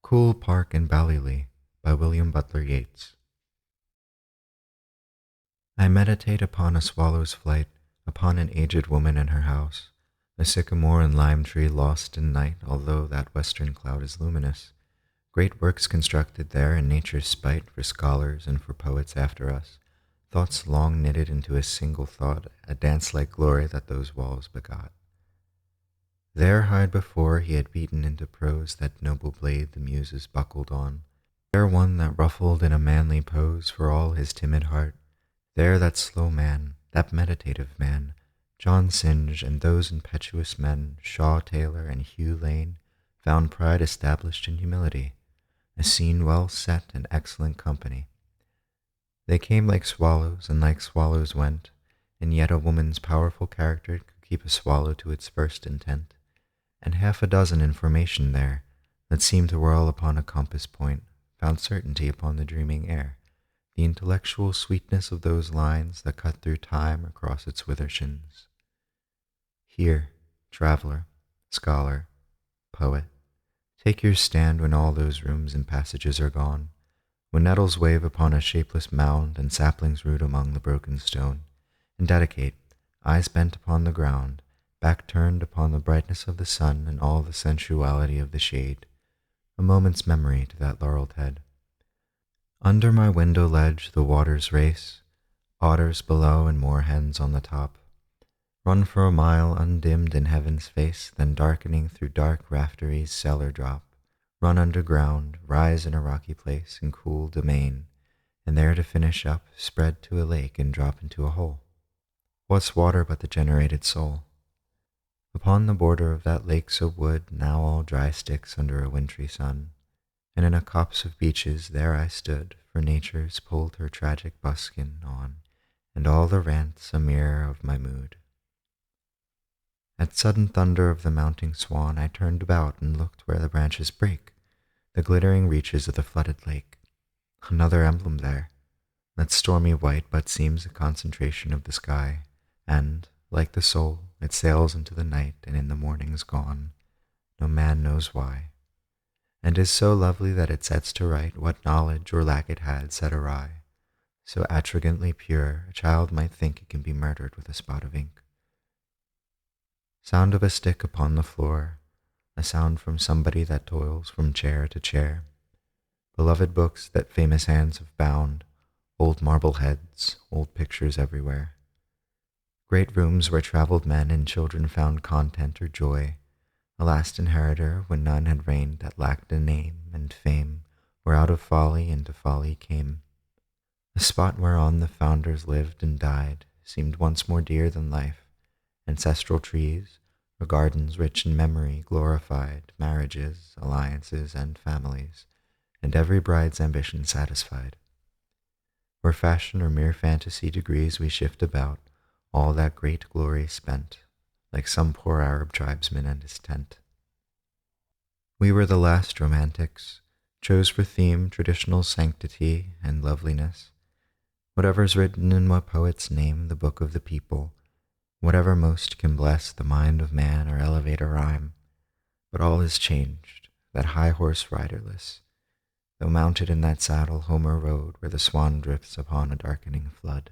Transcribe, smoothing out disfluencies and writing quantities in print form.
Coole Park in Ballylee by William Butler Yeats. I meditate upon a swallow's flight, upon an aged woman in her house, a sycamore and lime tree lost in night, although that western cloud is luminous. Great works constructed there in nature's spite for scholars and for poets after us, thoughts long knitted into a single thought, a dance-like glory that those walls begot. There hide before he had beaten into prose that noble blade the muses buckled on. There one that ruffled in a manly pose for all his timid heart. There that slow man, that meditative man, John Synge and those impetuous men, Shaw Taylor and Hugh Lane, found pride established in humility, a scene well set and excellent company. They came like swallows, and like swallows went, and yet a woman's powerful character could keep a swallow to its first intent. And half a dozen in formation there, that seemed to whirl upon a compass point, found certainty upon the dreaming air, the intellectual sweetness of those lines that cut through time across its withershins. Here, traveler, scholar, poet, take your stand when all those rooms and passages are gone, when nettles wave upon a shapeless mound and saplings root among the broken stone, and dedicate, eyes bent upon the ground, back turned upon the brightness of the sun and all the sensuality of the shade, a moment's memory to that laureled head. Under my window ledge the waters race, otters below and moorhens on the top, run for a mile undimmed in heaven's face, then darkening through dark rafteries cellar drop, run underground, rise in a rocky place in cool domain, and there to finish up, spread to a lake and drop into a hole. What's water but the generated soul? Upon the border of that lake's of wood, now all dry sticks under a wintry sun, and in a copse of beeches there I stood, for nature's pulled her tragic buskin on, and all the rants a mirror of my mood. At sudden thunder of the mounting swan I turned about and looked where the branches break, the glittering reaches of the flooded lake. Another emblem there, that stormy white but seems a concentration of the sky, and, like the soul, it sails into the night and in the morning's gone, no man knows why, and is so lovely that it sets to right what knowledge or lack it had set awry, so atragantly pure a child might think it can be murdered with a spot of ink. Sound of a stick upon the floor, a sound from somebody that toils from chair to chair, beloved books that famous hands have bound, old marble heads, old pictures everywhere. Great rooms where traveled men and children found content or joy, a last inheritor when none had reigned that lacked a name and fame, where out of folly into folly came. A spot whereon the founders lived and died seemed once more dear than life, ancestral trees, or gardens rich in memory glorified, marriages, alliances, and families, and every bride's ambition satisfied. Where fashion or mere fantasy degrees we shift about, all that great glory spent, like some poor Arab tribesman and his tent. We were the last romantics, chose for theme traditional sanctity and loveliness, whatever's written in what poets name the book of the people, whatever most can bless the mind of man or elevate a rhyme, but all is changed, that high horse riderless, though mounted in that saddle Homer rode where the swan drifts upon a darkening flood.